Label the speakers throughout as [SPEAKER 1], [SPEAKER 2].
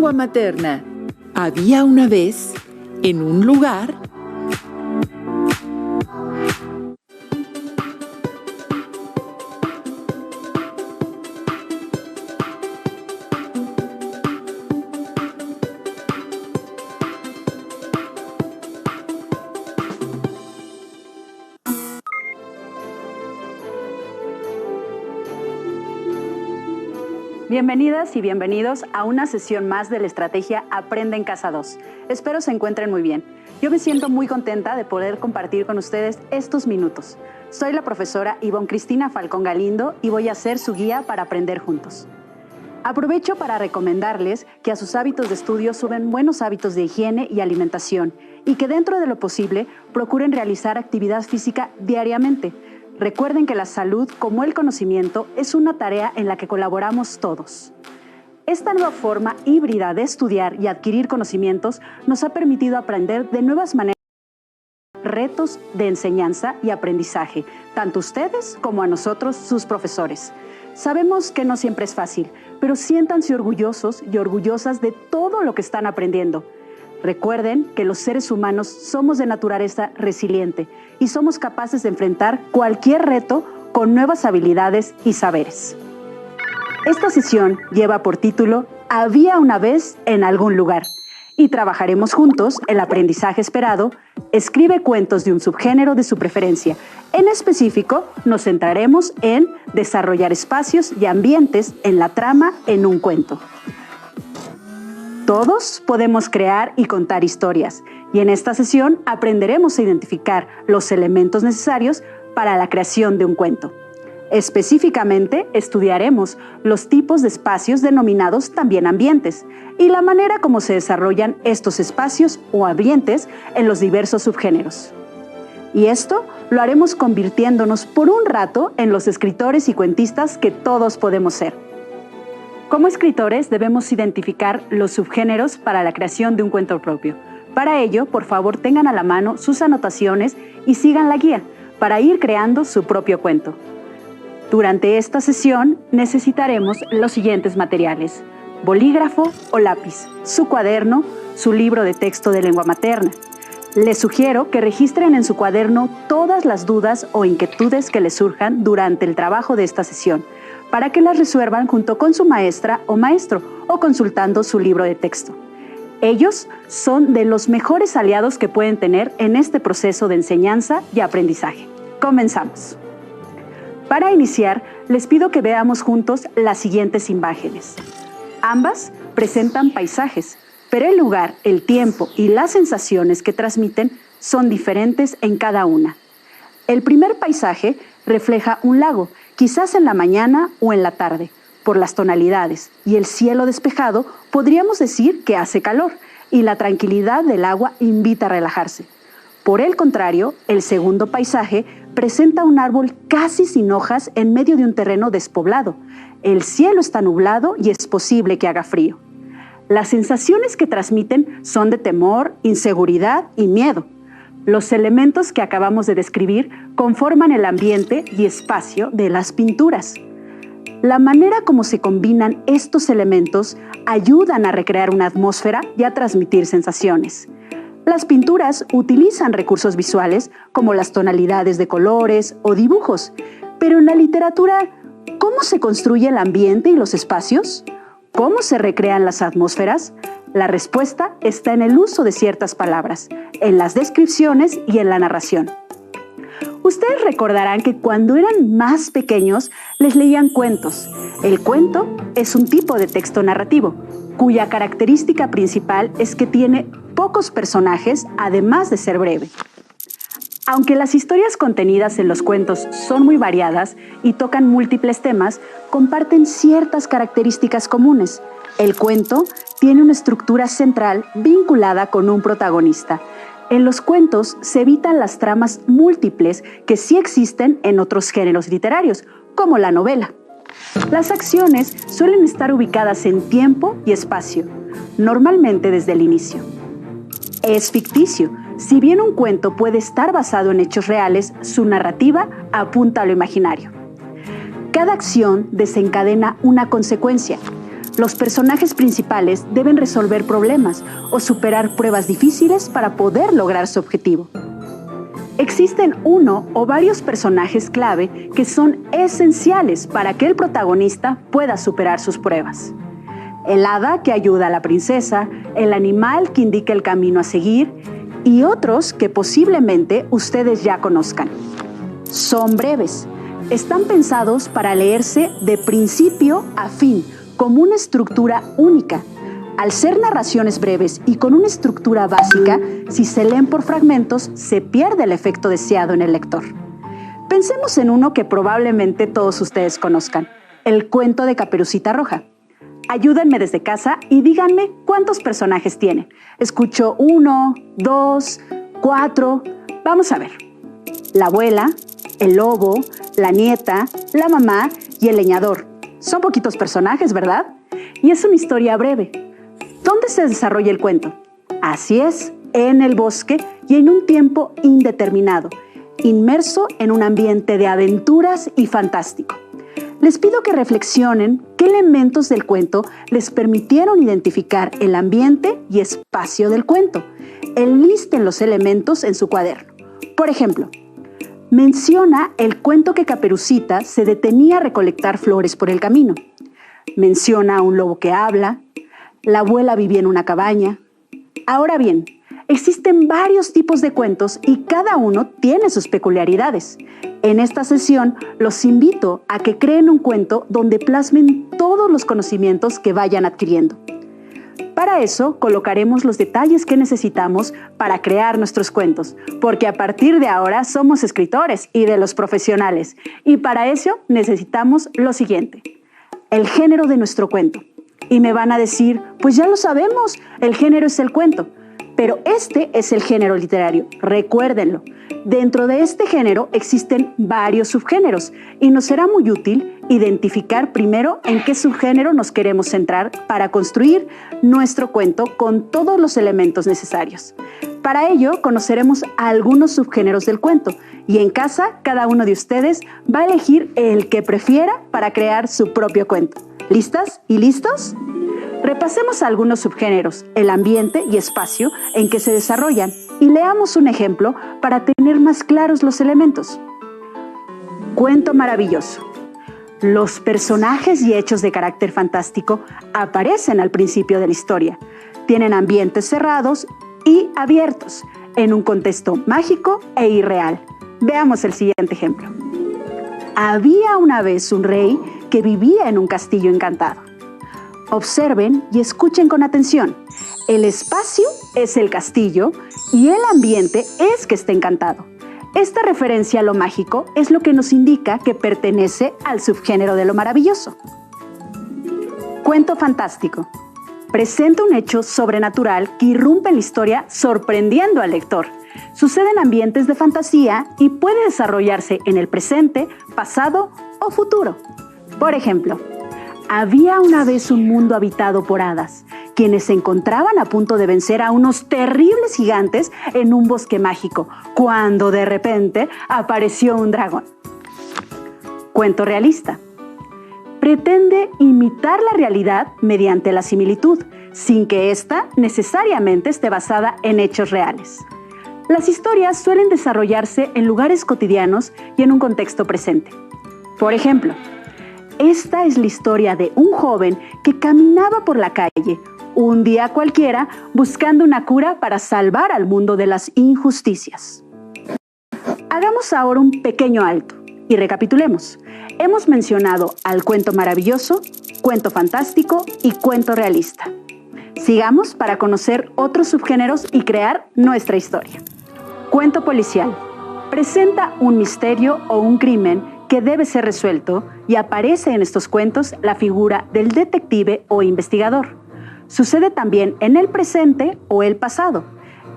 [SPEAKER 1] Lengua materna. Había una vez, en un lugar,
[SPEAKER 2] Bienvenidas y bienvenidos a una sesión más de la estrategia Aprende en Casa 2. Espero se encuentren muy bien. Yo me siento muy contenta de poder compartir con ustedes estos minutos. Soy la profesora Ivonne Cristina Falcón Galindo y voy a ser su guía para aprender juntos. Aprovecho para recomendarles que a sus hábitos de estudio suben buenos hábitos de higiene y alimentación y que dentro de lo posible procuren realizar actividad física diariamente. Recuerden que la salud, como el conocimiento, es una tarea en la que colaboramos todos. Esta nueva forma híbrida de estudiar y adquirir conocimientos nos ha permitido aprender de nuevas maneras, retos de enseñanza y aprendizaje, tanto ustedes como a nosotros, sus profesores. Sabemos que no siempre es fácil, pero siéntanse orgullosos y orgullosas de todo lo que están aprendiendo. Recuerden que los seres humanos somos de naturaleza resiliente y somos capaces de enfrentar cualquier reto con nuevas habilidades y saberes. Esta sesión lleva por título Había una vez en algún lugar y trabajaremos juntos el aprendizaje esperado. Escribe cuentos de un subgénero de su preferencia. En específico, nos centraremos en desarrollar espacios y ambientes en la trama en un cuento. Todos podemos crear y contar historias, y en esta sesión aprenderemos a identificar los elementos necesarios para la creación de un cuento. Específicamente, estudiaremos los tipos de espacios denominados también ambientes y la manera como se desarrollan estos espacios o ambientes en los diversos subgéneros. Y esto lo haremos convirtiéndonos por un rato en los escritores y cuentistas que todos podemos ser. Como escritores debemos identificar los subgéneros para la creación de un cuento propio. Para ello, por favor, tengan a la mano sus anotaciones y sigan la guía para ir creando su propio cuento. Durante esta sesión necesitaremos los siguientes materiales: bolígrafo o lápiz, su cuaderno, su libro de texto de lengua materna. Les sugiero que registren en su cuaderno todas las dudas o inquietudes que les surjan durante el trabajo de esta sesión, para que las resuelvan junto con su maestra o maestro o consultando su libro de texto. Ellos son de los mejores aliados que pueden tener en este proceso de enseñanza y aprendizaje. Comenzamos. Para iniciar, les pido que veamos juntos las siguientes imágenes. Ambas presentan paisajes, pero el lugar, el tiempo y las sensaciones que transmiten son diferentes en cada una. El primer paisaje refleja un lago, quizás en la mañana o en la tarde. Por las tonalidades y el cielo despejado, podríamos decir que hace calor y la tranquilidad del agua invita a relajarse. Por el contrario, el segundo paisaje presenta un árbol casi sin hojas en medio de un terreno despoblado. El cielo está nublado y es posible que haga frío. Las sensaciones que transmiten son de temor, inseguridad y miedo. Los elementos que acabamos de describir conforman el ambiente y espacio de las pinturas. La manera como se combinan estos elementos ayudan a recrear una atmósfera y a transmitir sensaciones. Las pinturas utilizan recursos visuales como las tonalidades de colores o dibujos, pero en la literatura, ¿cómo se construye el ambiente y los espacios? ¿Cómo se recrean las atmósferas? La respuesta está en el uso de ciertas palabras, en las descripciones y en la narración. Ustedes recordarán que cuando eran más pequeños les leían cuentos. El cuento es un tipo de texto narrativo, cuya característica principal es que tiene pocos personajes, además de ser breve. Aunque las historias contenidas en los cuentos son muy variadas y tocan múltiples temas, comparten ciertas características comunes. El cuento tiene una estructura central vinculada con un protagonista. En los cuentos se evitan las tramas múltiples que sí existen en otros géneros literarios, como la novela. Las acciones suelen estar ubicadas en tiempo y espacio, normalmente desde el inicio. Es ficticio. Si bien un cuento puede estar basado en hechos reales, su narrativa apunta a lo imaginario. Cada acción desencadena una consecuencia. Los personajes principales deben resolver problemas o superar pruebas difíciles para poder lograr su objetivo. Existen uno o varios personajes clave que son esenciales para que el protagonista pueda superar sus pruebas. El hada que ayuda a la princesa, el animal que indica el camino a seguir y otros que posiblemente ustedes ya conozcan. Son breves. Están pensados para leerse de principio a fin, como una estructura única. Al ser narraciones breves y con una estructura básica, si se leen por fragmentos, se pierde el efecto deseado en el lector. Pensemos en uno que probablemente todos ustedes conozcan, el cuento de Caperucita Roja. Ayúdenme desde casa y díganme cuántos personajes tiene. Escucho 1, 2, 4. Vamos a ver. La abuela, el lobo, la nieta, la mamá y el leñador. Son poquitos personajes, ¿verdad? Y es una historia breve. ¿Dónde se desarrolla el cuento? Así es, en el bosque y en un tiempo indeterminado, inmerso en un ambiente de aventuras y fantástico. Les pido que reflexionen qué elementos del cuento les permitieron identificar el ambiente y espacio del cuento. Enlisten los elementos en su cuaderno. Por ejemplo, menciona el cuento que Caperucita se detenía a recolectar flores por el camino. Menciona a un lobo que habla. La abuela vivía en una cabaña. Ahora bien, existen varios tipos de cuentos y cada uno tiene sus peculiaridades. En esta sesión los invito a que creen un cuento donde plasmen todos los conocimientos que vayan adquiriendo. Para eso colocaremos los detalles que necesitamos para crear nuestros cuentos, porque a partir de ahora somos escritores y de los profesionales, y para eso necesitamos lo siguiente: el género de nuestro cuento. Y me van a decir, pues ya lo sabemos, el género es el cuento. Pero este es el género literario, recuérdenlo. Dentro de este género existen varios subgéneros y nos será muy útil identificar primero en qué subgénero nos queremos centrar para construir nuestro cuento con todos los elementos necesarios. Para ello, conoceremos algunos subgéneros del cuento y en casa cada uno de ustedes va a elegir el que prefiera para crear su propio cuento. ¿Listas y listos? Repasemos algunos subgéneros, el ambiente y espacio en que se desarrollan y leamos un ejemplo para tener más claros los elementos. Cuento maravilloso. Los personajes y hechos de carácter fantástico aparecen al principio de la historia. Tienen ambientes cerrados y abiertos, en un contexto mágico e irreal. Veamos el siguiente ejemplo. Había una vez un rey que vivía en un castillo encantado. Observen y escuchen con atención. El espacio es el castillo y el ambiente es que está encantado. Esta referencia a lo mágico es lo que nos indica que pertenece al subgénero de lo maravilloso. Cuento fantástico. Presenta un hecho sobrenatural que irrumpe en la historia sorprendiendo al lector. Sucede en ambientes de fantasía y puede desarrollarse en el presente, pasado o futuro. Por ejemplo, había una vez un mundo habitado por hadas, quienes se encontraban a punto de vencer a unos terribles gigantes en un bosque mágico, cuando de repente apareció un dragón. Cuento realista. Pretende imitar la realidad mediante la similitud, sin que ésta necesariamente esté basada en hechos reales. Las historias suelen desarrollarse en lugares cotidianos y en un contexto presente. Por ejemplo, esta es la historia de un joven que caminaba por la calle, un día cualquiera, buscando una cura para salvar al mundo de las injusticias. Hagamos ahora un pequeño alto y recapitulemos. Hemos mencionado al cuento maravilloso, cuento fantástico y cuento realista. Sigamos para conocer otros subgéneros y crear nuestra historia. Cuento policial. Presenta un misterio o un crimen que debe ser resuelto y aparece en estos cuentos la figura del detective o investigador. Sucede también en el presente o el pasado,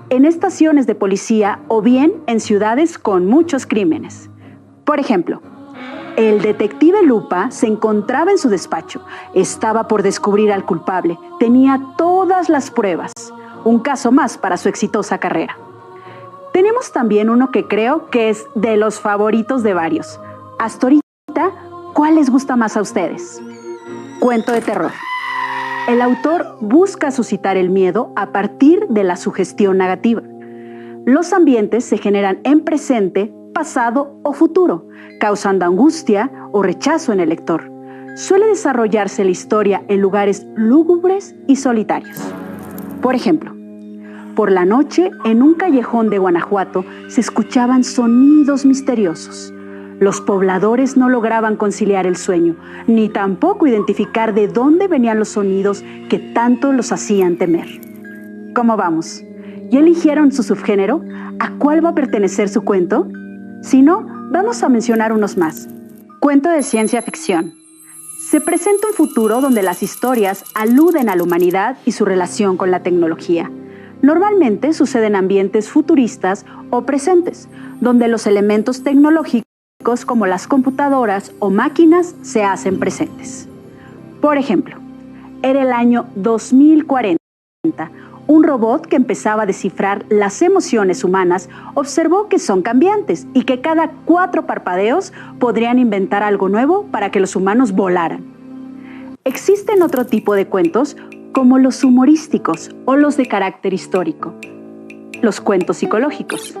[SPEAKER 2] en estaciones de policía o bien en ciudades con muchos crímenes. Por ejemplo, el detective Lupa se encontraba en su despacho, estaba por descubrir al culpable, tenía todas las pruebas, un caso más para su exitosa carrera. Tenemos también uno que creo que es de los favoritos de varios. Hasta ahorita, ¿cuál les gusta más a ustedes? Cuento de terror. El autor busca suscitar el miedo a partir de la sugestión negativa. Los ambientes se generan en presente, pasado o futuro, causando angustia o rechazo en el lector. Suele desarrollarse la historia en lugares lúgubres y solitarios. Por ejemplo, por la noche, en un callejón de Guanajuato, se escuchaban sonidos misteriosos. Los pobladores no lograban conciliar el sueño, ni tampoco identificar de dónde venían los sonidos que tanto los hacían temer. ¿Cómo vamos? ¿Ya eligieron su subgénero? ¿A cuál va a pertenecer su cuento? Si no, vamos a mencionar unos más. Cuento de ciencia ficción. Se presenta un futuro donde las historias aluden a la humanidad y su relación con la tecnología. Normalmente sucede en ambientes futuristas o presentes, donde los elementos tecnológicos como las computadoras o máquinas se hacen presentes. Por ejemplo, era el año 2040. Un robot que empezaba a descifrar las emociones humanas observó que son cambiantes y que cada 4 parpadeos podrían inventar algo nuevo para que los humanos volaran. Existen otro tipo de cuentos como los humorísticos o los de carácter histórico, los cuentos psicológicos.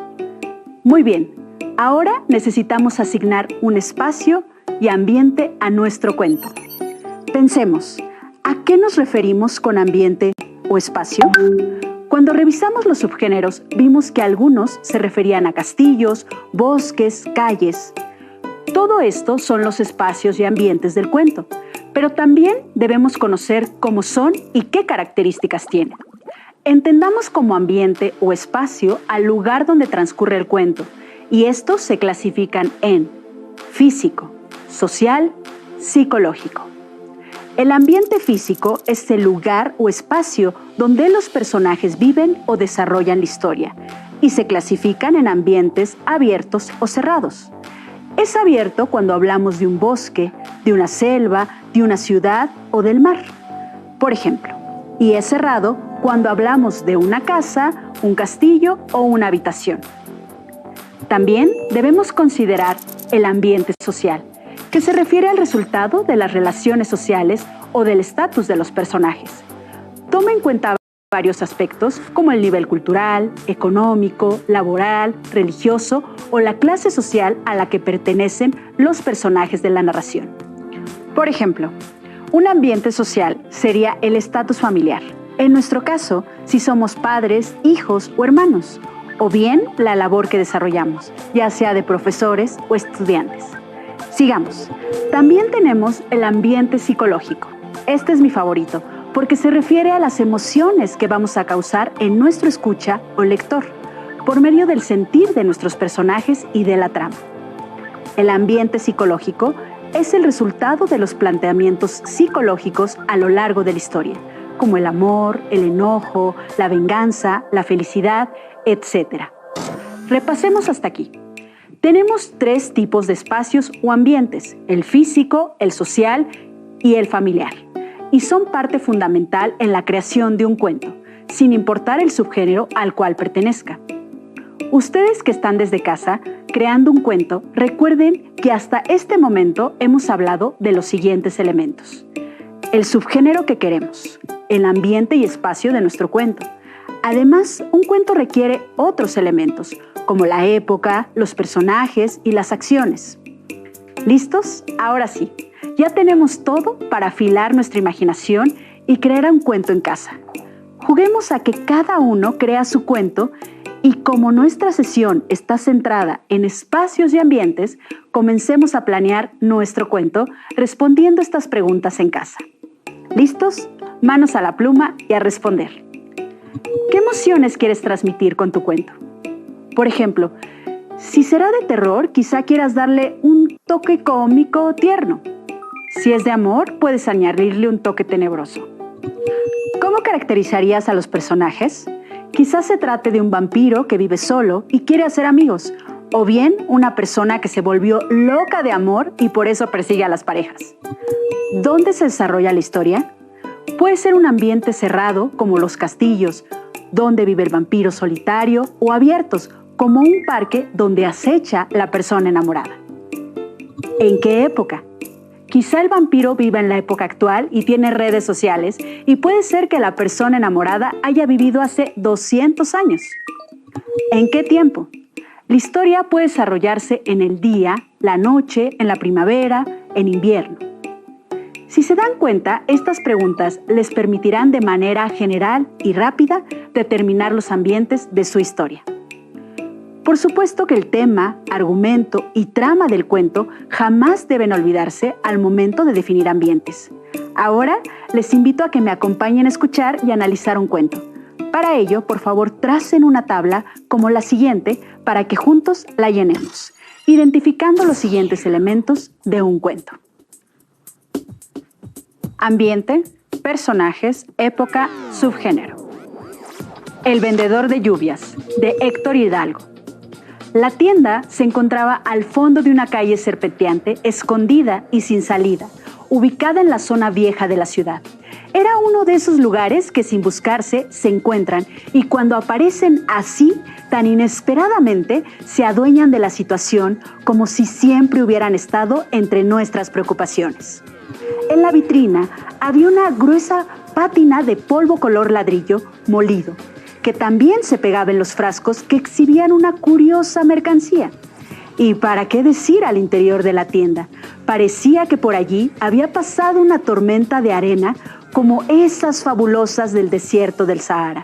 [SPEAKER 2] Muy bien, ahora necesitamos asignar un espacio y ambiente a nuestro cuento. Pensemos, ¿a qué nos referimos con ambiente o espacio? Cuando revisamos los subgéneros, vimos que algunos se referían a castillos, bosques, calles. Todo esto son los espacios y ambientes del cuento, pero también debemos conocer cómo son y qué características tienen. Entendamos como ambiente o espacio al lugar donde transcurre el cuento, y estos se clasifican en físico, social, psicológico. El ambiente físico es el lugar o espacio donde los personajes viven o desarrollan la historia, y se clasifican en ambientes abiertos o cerrados. Es abierto cuando hablamos de un bosque, de una selva, de una ciudad o del mar, por ejemplo, y es cerrado cuando hablamos de una casa, un castillo o una habitación. También debemos considerar el ambiente social, que se refiere al resultado de las relaciones sociales o del estatus de los personajes. Toma en cuenta varios aspectos como el nivel cultural, económico, laboral, religioso o la clase social a la que pertenecen los personajes de la narración. Por ejemplo, un ambiente social sería el estatus familiar. En nuestro caso, si somos padres, hijos o hermanos, o bien la labor que desarrollamos, ya sea de profesores o estudiantes. Sigamos. También tenemos el ambiente psicológico. Este es mi favorito, porque se refiere a las emociones que vamos a causar en nuestro escucha o lector, por medio del sentir de nuestros personajes y de la trama. El ambiente psicológico es el resultado de los planteamientos psicológicos a lo largo de la historia, como el amor, el enojo, la venganza, la felicidad, etc. Repasemos hasta aquí. Tenemos 3 tipos de espacios o ambientes: el físico, el social y el familiar, y son parte fundamental en la creación de un cuento, sin importar el subgénero al cual pertenezca. Ustedes que están desde casa creando un cuento, recuerden que hasta este momento hemos hablado de los siguientes elementos: el subgénero que queremos, el ambiente y espacio de nuestro cuento. Además, un cuento requiere otros elementos, como la época, los personajes y las acciones. ¿Listos? Ahora sí, ya tenemos todo para afilar nuestra imaginación y crear un cuento en casa. Juguemos a que cada uno crea su cuento, y como nuestra sesión está centrada en espacios y ambientes, comencemos a planear nuestro cuento respondiendo estas preguntas en casa. ¿Listos? Manos a la pluma y a responder. ¿Qué emociones quieres transmitir con tu cuento? Por ejemplo, si será de terror, quizá quieras darle un toque cómico o tierno. Si es de amor, puedes añadirle un toque tenebroso. ¿Cómo caracterizarías a los personajes? Quizás se trate de un vampiro que vive solo y quiere hacer amigos, o bien una persona que se volvió loca de amor y por eso persigue a las parejas. ¿Dónde se desarrolla la historia? Puede ser un ambiente cerrado, como los castillos, donde vive el vampiro solitario, o abiertos, como un parque donde acecha la persona enamorada. ¿En qué época? Quizá el vampiro viva en la época actual y tiene redes sociales, y puede ser que la persona enamorada haya vivido hace 200 años. ¿En qué tiempo? La historia puede desarrollarse en el día, la noche, en la primavera, en invierno. Si se dan cuenta, estas preguntas les permitirán de manera general y rápida determinar los ambientes de su historia. Por supuesto que el tema, argumento y trama del cuento jamás deben olvidarse al momento de definir ambientes. Ahora les invito a que me acompañen a escuchar y analizar un cuento. Para ello, por favor, tracen una tabla como la siguiente para que juntos la llenemos, identificando los siguientes elementos de un cuento. Ambiente, personajes, época, subgénero. El vendedor de lluvias, de Héctor Hidalgo. La tienda se encontraba al fondo de una calle serpenteante, escondida y sin salida, ubicada en la zona vieja de la ciudad. Era uno de esos lugares que sin buscarse se encuentran y cuando aparecen así, tan inesperadamente, se adueñan de la situación como si siempre hubieran estado entre nuestras preocupaciones. En la vitrina había una gruesa pátina de polvo color ladrillo molido, que también se pegaba en los frascos que exhibían una curiosa mercancía. Y para qué decir al interior de la tienda, parecía que por allí había pasado una tormenta de arena como esas fabulosas del desierto del Sahara.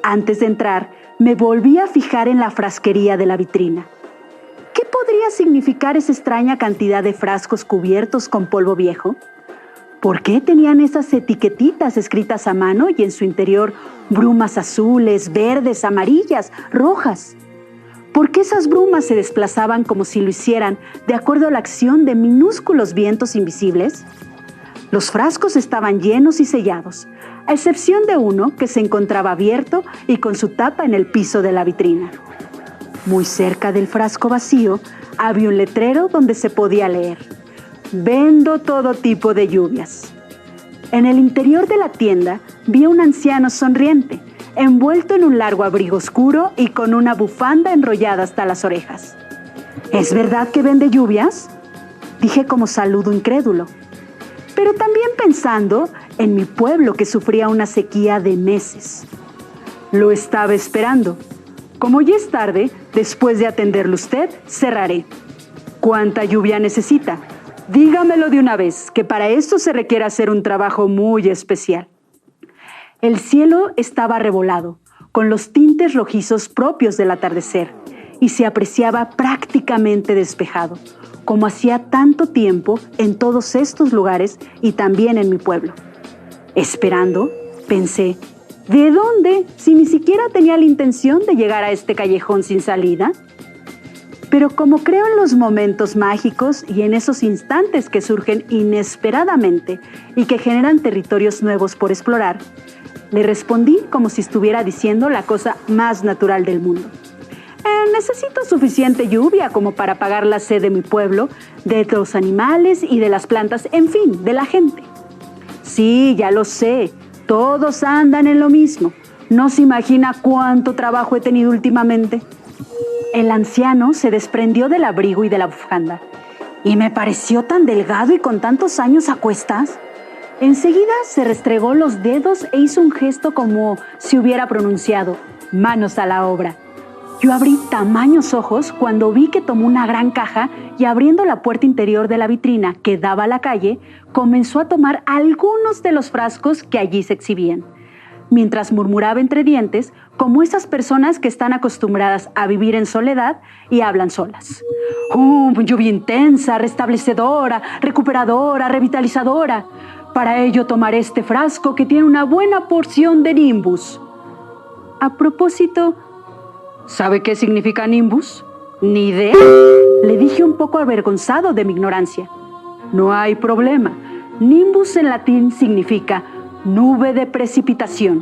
[SPEAKER 2] Antes de entrar, me volví a fijar en la frasquería de la vitrina. ¿Qué podría significar esa extraña cantidad de frascos cubiertos con polvo viejo? ¿Por qué tenían esas etiquetitas escritas a mano y en su interior brumas azules, verdes, amarillas, rojas? ¿Por qué esas brumas se desplazaban como si lo hicieran de acuerdo a la acción de minúsculos vientos invisibles? Los frascos estaban llenos y sellados, a excepción de uno que se encontraba abierto y con su tapa en el piso de la vitrina. Muy cerca del frasco vacío había un letrero donde se podía leer: «Vendo todo tipo de lluvias». En el interior de la tienda vi a un anciano sonriente, envuelto en un largo abrigo oscuro y con una bufanda enrollada hasta las orejas. ¿Es verdad que vende lluvias?, dije como saludo incrédulo, pero también pensando en mi pueblo que sufría una sequía de meses. Lo estaba esperando. Como ya es tarde, después de atenderlo usted, cerraré. ¿Cuánta lluvia necesita? Dígamelo de una vez, que para esto se requiere hacer un trabajo muy especial. El cielo estaba arrebolado, con los tintes rojizos propios del atardecer, y se apreciaba prácticamente despejado, como hacía tanto tiempo en todos estos lugares y también en mi pueblo. Esperando, pensé, ¿de dónde, si ni siquiera tenía la intención de llegar a este callejón sin salida? Pero como creo en los momentos mágicos y en esos instantes que surgen inesperadamente y que generan territorios nuevos por explorar, le respondí como si estuviera diciendo la cosa más natural del mundo. Necesito suficiente lluvia como para apagar la sed de mi pueblo, de los animales y de las plantas, en fin, de la gente. Sí, ya lo sé, todos andan en lo mismo. No se imagina cuánto trabajo he tenido últimamente. El anciano se desprendió del abrigo y de la bufanda, y me pareció tan delgado y con tantos años a cuestas. Enseguida se restregó los dedos e hizo un gesto como si hubiera pronunciado: «Manos a la obra». Yo abrí tamaños ojos cuando vi que tomó una gran caja y abriendo la puerta interior de la vitrina que daba a la calle, comenzó a tomar algunos de los frascos que allí se exhibían, mientras murmuraba entre dientes como esas personas que están acostumbradas a vivir en soledad y hablan solas. Lluvia intensa, restablecedora, recuperadora, revitalizadora. Para ello tomaré este frasco que tiene una buena porción de Nimbus. A propósito, ¿sabe qué significa Nimbus? Ni idea, le dije un poco avergonzado de mi ignorancia. No hay problema. Nimbus en latín significa nube de precipitación.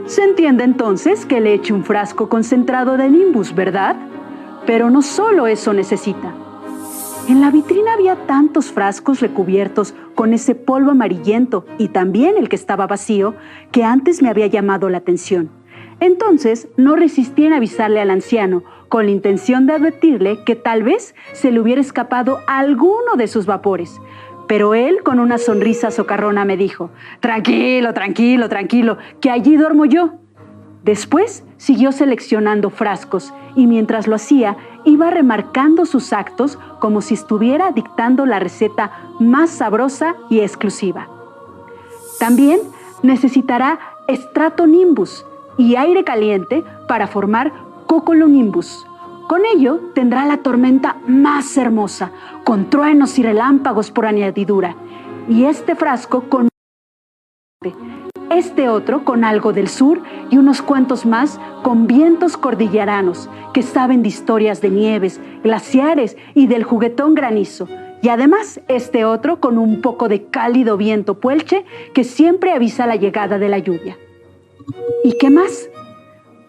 [SPEAKER 2] Se entiende entonces que le eche un frasco concentrado de Nimbus, ¿verdad? Pero no solo eso necesita. En la vitrina había tantos frascos recubiertos con ese polvo amarillento y también el que estaba vacío que antes me había llamado la atención. Entonces no resistí en avisarle al anciano con la intención de advertirle que tal vez se le hubiera escapado alguno de sus vapores, Pero él, con una sonrisa socarrona, me dijo: tranquilo, tranquilo, tranquilo, que allí duermo yo. Después siguió seleccionando frascos y mientras lo hacía, iba remarcando sus actos como si estuviera dictando la receta más sabrosa y exclusiva. También necesitará stratonimbus y aire caliente para formar cumulonimbus. Con ello tendrá la tormenta más hermosa, con truenos y relámpagos por añadidura. Y este frasco con este otro con algo del sur y unos cuantos más con vientos cordilleranos que saben de historias de nieves, glaciares y del juguetón granizo. Y además este otro con un poco de cálido viento puelche que siempre avisa la llegada de la lluvia. ¿Y qué más?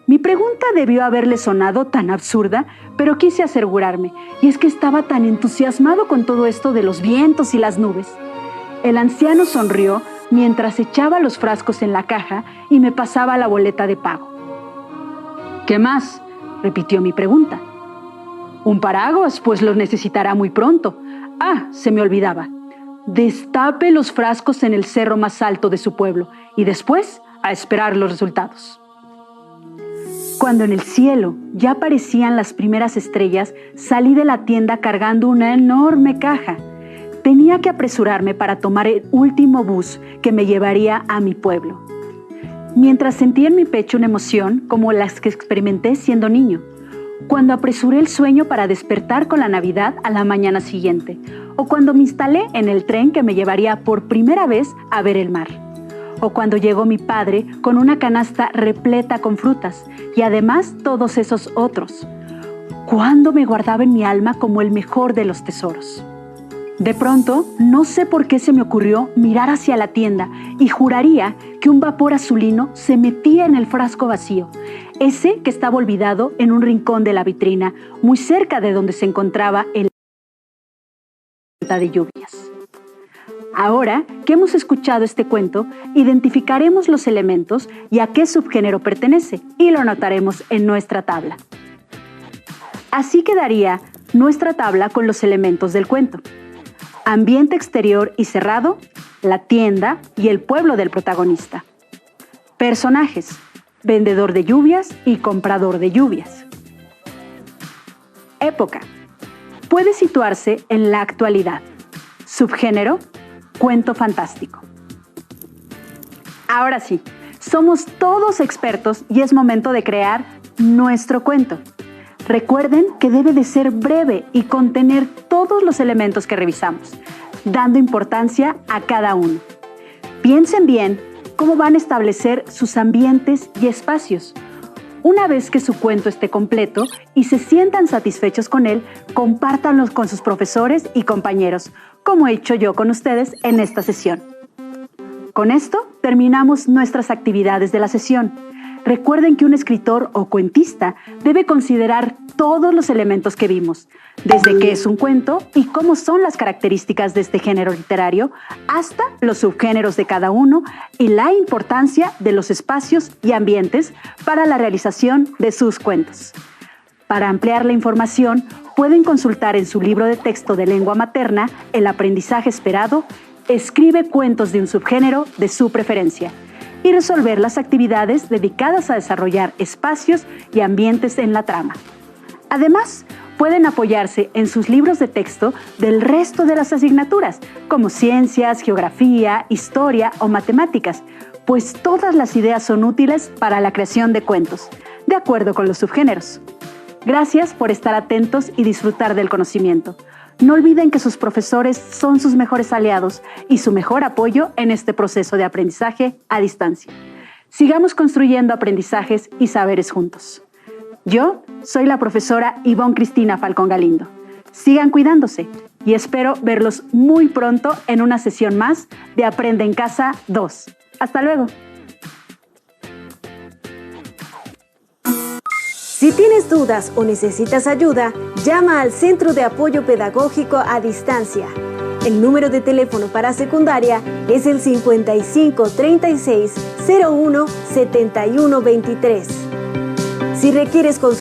[SPEAKER 2] Mi pregunta debió haberle sonado tan absurda, pero quise asegurarme, y es que estaba tan entusiasmado con todo esto de los vientos y las nubes. El anciano sonrió mientras echaba los frascos en la caja y me pasaba la boleta de pago. ¿Qué más?, repitió mi pregunta. Un paraguas, pues los necesitará muy pronto. Ah, se me olvidaba. Destape los frascos en el cerro más alto de su pueblo y después a esperar los resultados. Cuando en el cielo ya aparecían las primeras estrellas, salí de la tienda cargando una enorme caja. Tenía que apresurarme para tomar el último bus que me llevaría a mi pueblo. Mientras sentía en mi pecho una emoción como las que experimenté siendo niño, cuando apresuré el sueño para despertar con la Navidad a la mañana siguiente, o cuando me instalé en el tren que me llevaría por primera vez a ver el mar, o cuando llegó mi padre con una canasta repleta con frutas y además todos esos otros. Cuando me guardaba en mi alma como el mejor de los tesoros. De pronto, no sé por qué se me ocurrió mirar hacia la tienda y juraría que un vapor azulino se metía en el frasco vacío, ese que estaba olvidado en un rincón de la vitrina, muy cerca de donde se encontraba el de lluvias. Ahora que hemos escuchado este cuento, identificaremos los elementos y a qué subgénero pertenece y lo anotaremos en nuestra tabla. Así quedaría nuestra tabla con los elementos del cuento: ambiente exterior y cerrado, la tienda y el pueblo del protagonista. Personajes: vendedor de lluvias y comprador de lluvias. Época: puede situarse en la actualidad. Subgénero: cuento fantástico. Ahora sí, somos todos expertos y es momento de crear nuestro cuento. Recuerden que debe de ser breve y contener todos los elementos que revisamos, dando importancia a cada uno. Piensen bien cómo van a establecer sus ambientes y espacios. Una vez que su cuento esté completo y se sientan satisfechos con él, compártanlo con sus profesores y compañeros, como he hecho yo con ustedes en esta sesión. Con esto terminamos nuestras actividades de la sesión. Recuerden que un escritor o cuentista debe considerar todos los elementos que vimos, desde qué es un cuento y cómo son las características de este género literario, hasta los subgéneros de cada uno y la importancia de los espacios y ambientes para la realización de sus cuentos. Para ampliar la información, pueden consultar en su libro de texto de lengua materna El aprendizaje esperado, escribe cuentos de un subgénero de su preferencia y resolver las actividades dedicadas a desarrollar espacios y ambientes en la trama. Además, pueden apoyarse en sus libros de texto del resto de las asignaturas, como ciencias, geografía, historia o matemáticas, pues todas las ideas son útiles para la creación de cuentos, de acuerdo con los subgéneros. Gracias por estar atentos y disfrutar del conocimiento. No olviden que sus profesores son sus mejores aliados y su mejor apoyo en este proceso de aprendizaje a distancia. Sigamos construyendo aprendizajes y saberes juntos. Yo soy la profesora Ivonne Cristina Falcón Galindo. Sigan cuidándose y espero verlos muy pronto en una sesión más de Aprende en Casa 2. ¡Hasta luego!
[SPEAKER 3] Si tienes dudas o necesitas ayuda, llama al Centro de Apoyo Pedagógico a Distancia. El número de teléfono para secundaria es el 55 36 01 71 23. Si requieres consulta